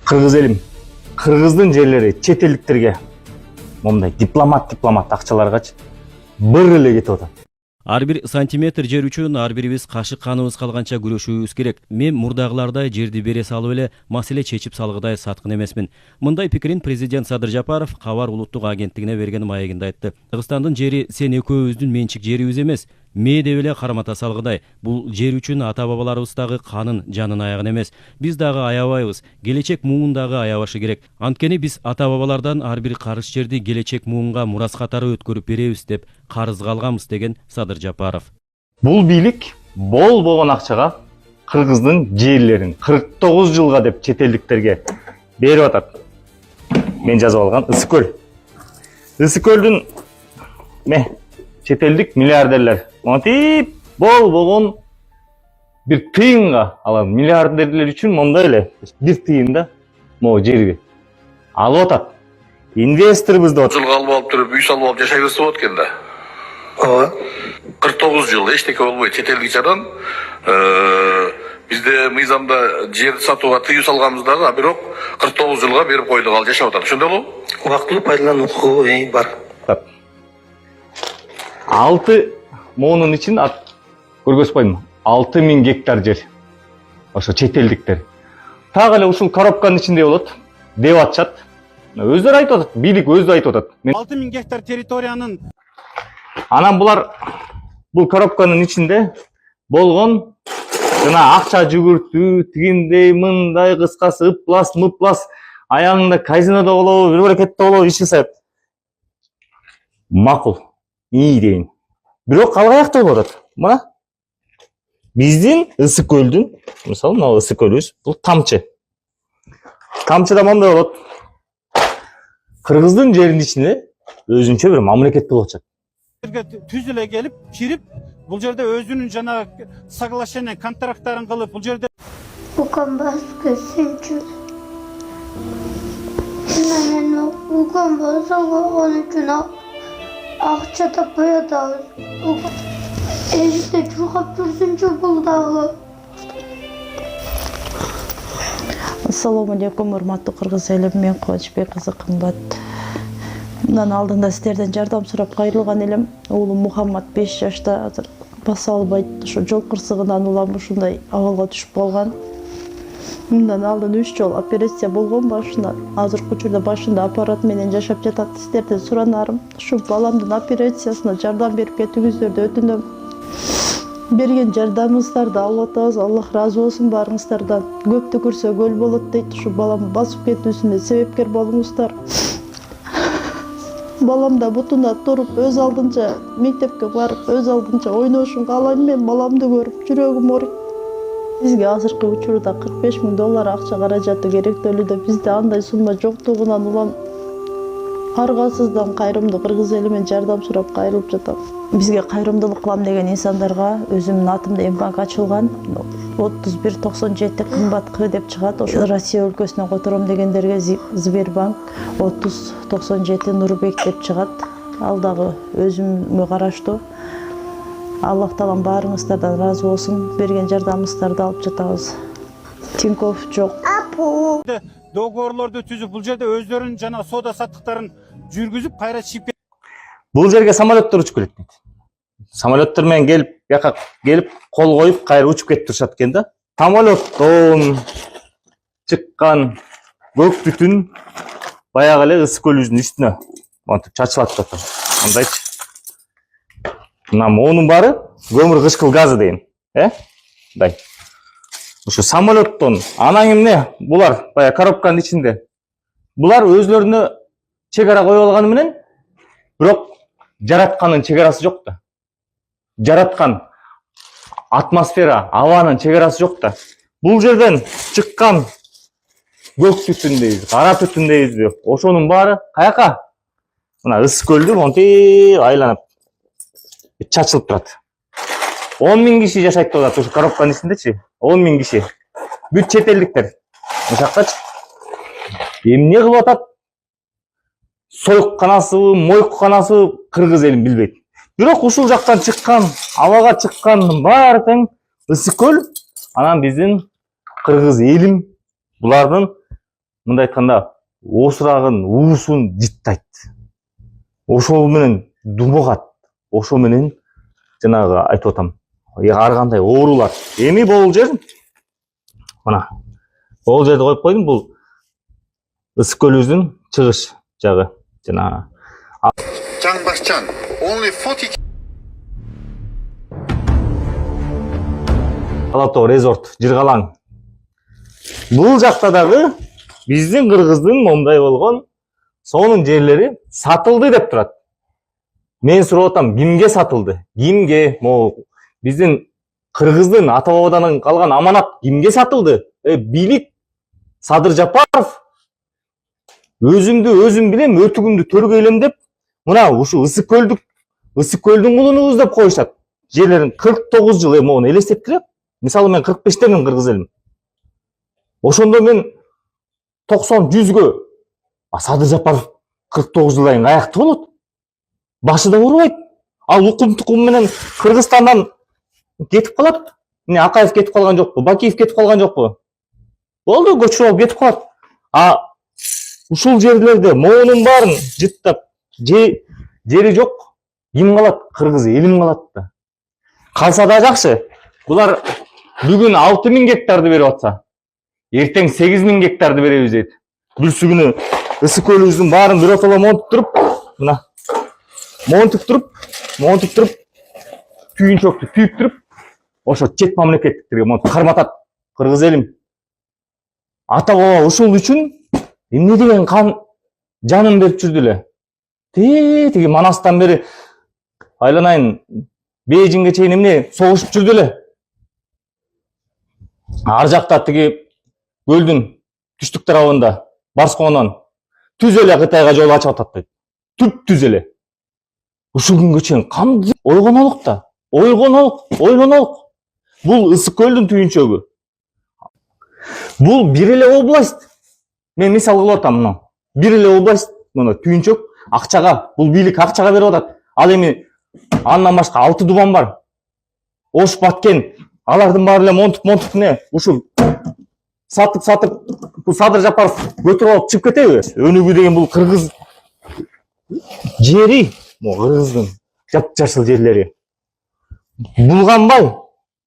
Кыргыз элим, кыргыздын жерлери чет элдиктерге момундай дипломат акчаларгачы быр эле кетип атат. Ар бир сантиметр жер үчүн ар бирибиз кашык каныбыз калганча күрөшүүбүз керек. Мен мурдагылардай жерди бере салып эле маселе чечип салгыдай саткын эмесмин. Мындай пикирин президент Садыр Жапаров Кабар улуттук агенттигине берген маегинде айтты. Кыргызстандын жери сен экөөбүздүн менчик жерибиз эмес. Ме деп эле кармата салгыдай. Бул жер үчүн ата бабаларыбыз дагы канын, жанын аягын эмес. Биз дагы аябайбыз. Келечек муун дагы аябашы керек. Анткени биз ата бабалардан ар бир карыш жерди келечек муунга мурас катары өткөрүп беребиз деп карызга алганбыз деген Садыр Жапаров. Бул бийлик болбогон акчага кыргыздын жерлерин 49 жылга деп чет элдиктерге берип атат. Мен жазып алган Ысык көл. Ысык көлдүн чет элдик миллиардерлер монтип болбогон бир тыйынга алам. Миллиардерлер үчүн мондай эле бир тыйында могу жерди алып атат. Инвесторбуз деп Жылга алып туруп, үй салып алып жашай берсе болот экен да. Ооба. 49 жыл эчтеке болбой чет элдик жаран бизде мыйзамда жер сатууга тыюу салганбыз дагы, а бирок 49 жылга берип койдук, ал жашап атат. Ошондойбу? Убактылуу пайдалануу укугу бар. 6 моунун ичин көргөзбөйм. 6000 гектар жер. Ошо чет элдиктер. Так эле ушул коробканын ичинде болот деп атышат. Өздөрү айтып атат, бийлик өзү айтып атат. 6000 гектар территориянын Анан булар бул коробканын ичинде болгон жана акча жүгүртүү, тигиндей, мындай, кыскасы ыплас, мыплас, аягында казинода болобу, бир аракетте болобу иш жасап. Макул, ии дейин. Бирок калгайакта болуп атат. Мына биздин Ысык көлдүн, мисалы, мына Ысык көлүбүз, бул тамчы. Тамчыда мондай болот. Кыргыздын жеринин ичинде өзүнчө бир мамлекет болуп атат. түзүлө келип, кирип, бул жерде өзүнүн жана соглашение, контракттарын кылып, бул жерде Укамбас көсүнчү. Мен укамбас алган үчүн акча таппай атабыз. Эшикте чуркап жүрсүнчү бул дагы. Ассаламу алейкум, урматтуу кыргыз элим, мен Кубанычбек кызы Кымбат. Мындан алдында сиздерден жардам сурап кайрылган элем. Уулум Мухаммад 5 жашта, азыр баса албайт. Ошо жол кырсыгынан улам ушундай абалга түшүп калган. Мындан алдын 3 жол операция болгон башында. Азыркы учурда башында аппарат менен жашап жатат. Сиздерден суранарым, ушу баламдын операциясына жардам берип кетүүңүздөрдү өтүнөм. Берген жардамыңыздарды алып атабыз. Аллах разы болсун барыңыздардан. Көп түкүрсө көл болот дейт. Ушу балам басып кетүүсүнө себепкер болуңуздар. Балам да бутуна туруп, өз алдынча мектепке барып, өз алдынча ойношун каалайм. Мен баламды көрүп жүрөгүм ооруйт. Бизге азыркы учурда $45,000 акча каражаты керектөлүүдө. Бизде андай сумма жоктугунан улам аргасыздан кайрымдуу кыргыз эли менен жардам сурап кайрылып жатам. Бизге кайрымдуулук кылам деген инсандарга өзүмдүн атымда банк ачылган. 3197 Кымбат К деп чыгат. Ошо Россия өлкөсүнөн котором дегендерге Сбербанк 3097 Нурбек деп чыгат. Ал дагы өзүмө караштуу. Аллах таалам баарыңыздардан разы болсун. Берген жардамыңыздарды алып жатабыз. Тинькофф жок. договорлорду түзүп, бул жерде өздөрүнүн жана соода саттыктарын жүргүзүп, кайра чип Бул жерге самолеттор учуп келет. Самолеттор менен келип, бияка келип, кол коюп, кайра учуп кетип турушат экен да. Самолеттон чыккан көк түтүн баягы эле Ысык көлүбүздүн үстүнө монтип чачылат жатат. Андайчы. Мына монун баары көмүр кычкыл газы дейм, Мындай. Ушу самолеттон анан эмне? Булар баягы коробканын ичинде. Булар өзлөрүнө чегара коюп алганы менен, бирок жаратканын чегарасы жок да. Жараткан атмосфера, абанын чегарасы жок да. Бул жерден чыккан көк түтүн дейбиз, кара түтүн дейбизби? Ошонун баары каяка? Мына Ысык көлдү монтип айланып чачылып турат. 10.000 киши жашайт деп атат ушу коробканын ичиндечи. 10.000 киши. Бүт чет элдиктер. Ошакчы. Эмне кылып атат? Союкканасыбы, мойкукканасыбы кыргыз элин билбейт. Бирок ушул жактан чыккан, абага чыккандын баары тең Ысык көл, анан биздин кыргыз элим булардын мындай айтканда осурагын уусун жыттайт. Ошол менен думагат. Ошо менен жанагы айтып атам. Ар кандай оорулар. Эми бул жер мына бул жерди коюп койдум. Бул Ысык көлүбүздүн чыгыш жагы. Жанагы Жаңбашчан, only 40 Алатоо резорт, Жыргалаң. Бул жакта дагы биздин кыргыздын момундай болгон сонун жерлери сатылды деп турат. Мен сурап атам, кимге сатылды? Кимге? Могу биздин кыргыздын ата бабадан калган аманат кимге сатылды? Бийлик Садыр Жапаров өзүмдү өзүм билем, өтүгүмдү төргө элем деп, мына ушу Ысык көлдүн кулунубуз деп коюшат. Жерлерин 49 жыл могуну элестеткиле. Мисалы мен 45-темин кыргыз элим. Ошондо мен 90-100гө, Садыр Жапаров 49 жылдан каякта болот? Башы да оорубайт. Ал укум тукум менен Кыргызстандан кетип калат. Эмне Акаев кетип калган жокпу? Бакиев кетип калган жокпу? Болду, көчүрүп алып кетип калат. Ушул жерлерде моунун баарын жыттап, жери жок, ким калат? Кыргыз элим калат да. Калса да жакшы. Булар бүгүн 6000 гектарды берип атса, эртең 8000 гектарды беребиз дейт. Бүрсү күнү Ысык көлүбүздүн баарын биротоло монтуп туруп, мына монтуп туруп, түйүнчөктү түйүп туруп, ошо чет мамлекеттерге монтуп карматат. Кыргыз элим. Ата баба ушул үчүн эмне деген кан жанын берип жүрдү эле. Тиги Манастан бери айланайын Бейжиңге чейин эмне согушуп жүрдү эле. Ар жакта тиги көлдүн түштүк тарабында Барсконон түз эле Кытайга жол ачып атат дейт. Түз эле. Ушул күнгө чейин кандай ойгонолук да. Ойлонолук. Бул Ысык көлдүн түйүнчөгү. Бул бир эле область. Мен мисал кылып атам мына. Бир эле область, мына түйүнчөк акчага, бул бийлик акчага берип атат. Ал эми андан башка 6 дубан бар. Ош Баткен, алардын баары эле монтуп не, ушул сатып, бул Садыр Жапаров көтөрүп алып чыгып кетеби? Өнүгүү деген бул кыргыз жери, кыргыздын жап-жашыл жерлери. Булганбай,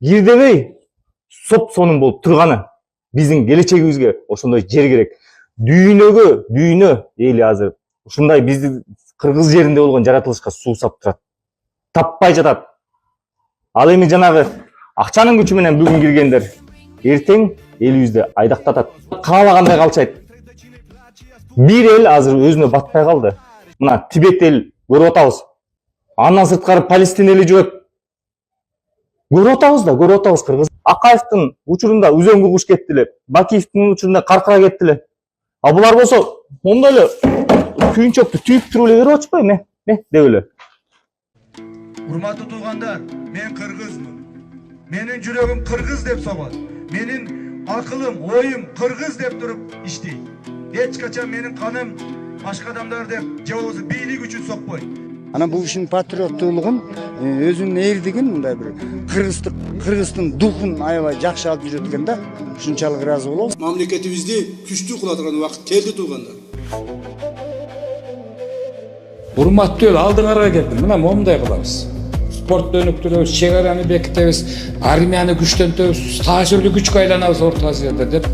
кирдебей, соп-сонун болуп турганы. Биздин келечегибизге ошондой жер керек. Дүйнө эли азыр ушундай биздин кыргыз жеринде болгон жаратылышка суусап турат. Таппай жатат. Ал эми жанагы акчанын күчү менен бүгүн киргендер эртең элибизди айдактатат. Каалагандай калчайт. Бир эл азыр өзүнө батпай калды. Мына Тибет эл көрүп атабыз. Андан сырткары Палестин эли жок. Көрүп атабыз кыргыз. Акаевдин учурунда үзөңгү куш кетти эле. Бакиевдин учурунда каркыра кетти эле. А булар болсо мондай эле түйүнчөктү түйүп туруп эле берип атышпайбы? Деп эле. Урматтуу туугандар, мен кыргызмын. Менин жүрөгүм кыргыз деп согот. Менин акылым, оюм кыргыз деп туруп иштейт. Эч качан менин каным башка адамдар деп же болбосо бийлик үчүн сокпойт. Ана бул ишин патриоттуулугун, өзүнүн элдигин мындай бир кыргыздын духун аябай жакшы алып жүрөт экен да. Ушунчалык ыраазы болобуз. Мамлекетибизди күчтүү кылатырган убакыт келди туугандар. Урматтуу эл, алдыңарга келдим. Мына момундай кылабыз. Спортду өнүктүрөбүз, чек араны бекитебиз, армияны күчтөнтөбүз, таасирлүү күчкө айланабыз Орто Азияда деп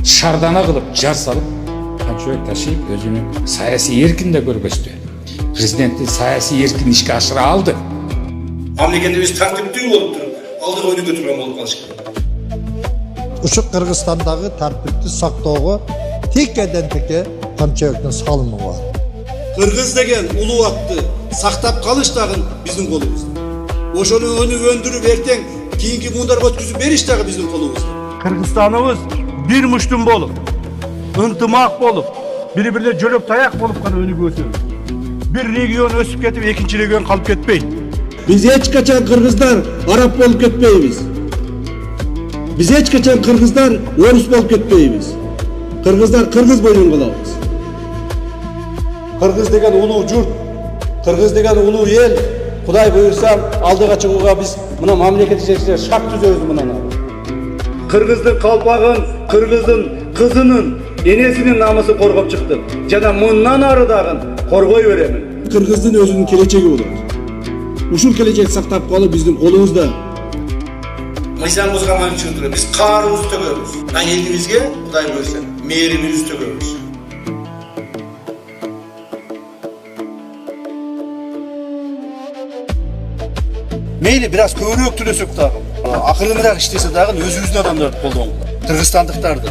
шардана кылып, жар салып, канчабек Ташиев өзүнүн саясий эркин да көрбөстү. Президенттин саясий эркин ишке ашыра алды. Мамлекетибиз тартиптүү болуп туруп, алдыга өнүгө турган болуп калыш керек. Ушу Кыргызстандагы тартипти сактоого тикеден тике Канчабектин салымы бар. Кыргыз деген улуу атты сактап калыш дагы биздин колубузда. Ошону өндүрүп эртең кийинки муундарга өткүзүп бериш дагы биздин колубузда. Кыргызстаныбыз бир муштум болуп, ынтымак болуп, бири-бирине жөлөк таяк болуп гана өнүгүп өсөбүз. Бир регион өсүп кетип, экинчи регион калып кетпейт. Биз эч качан кыргыздар араб болуп кетпейбиз. Биз эч качан кыргыздар орус болуп кетпейбиз. Кыргыздар кыргыз боюн калабыз. Кыргыз деген улуу журт, кыргыз деген улуу эл. Кудай буйрса, алдыга чыгууга биз мына мамлекет ичинде шарт түзөбүз мына. Кыргыздын калпагын, кыргыздын кызынын Enesinin namusu korkup çıktım. Jana mundan ары dagın korgoy beremin. Kırgızdın özünün geleceği olur. Uşul gelecek saktap kalı bizim kolumuzda. Mıysanımızga mançıdır. Biz karımızı töküyoruz. Ben elimizge Kuday buyursa mehrimizi töküyoruz. Meyli biraz kövrek türesek dagı. Akıllırak işlese dagı özümüzdün adamdарды koldoğun. Kırgızstandıktарды.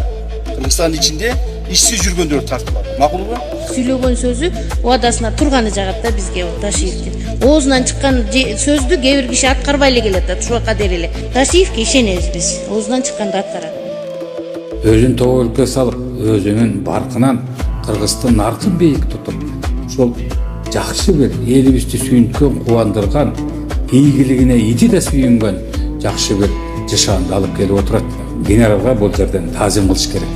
Kırgızстандын içinde işsiz жүргөндөрдү тартылат. Макул mu? Сүйлөгөн сөзү убадасына турганы жагат да бизге Ташиевке. Оозунан чыккан сөздү кээ бир киши аткарбай эле келет да, ушуга кадер эле. Ташиевке ишенебиз биз. Оозунан чыкканды аткарат. Өзүн тоголукка салып, өзүнүн баркынан Кыргыздын наркын бейик тутуп, ошол жакшы бир элибизди сүйүнткөн, кубандырган, ийгилигине ити да сүйүнгөн жакшы бир жашаанды алып келип отурат. Генералга бул жерден таазим кылыш керек.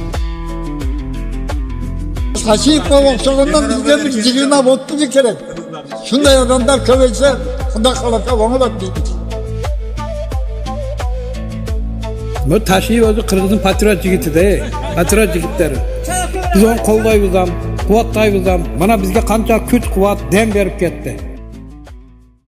Ташиевке окшогондон бизге бир жыгына боттугу керек. Шундай адамдар көбөйсө, Кудай кааласа оңолот дейт. Bu Taşiyev özü Kırgız'ın patriot jigiti de, patriot jigitleri. Biz onu kollayızam, kuvattayızam. Mana bizge kança küç kuvat dem berip ketdi.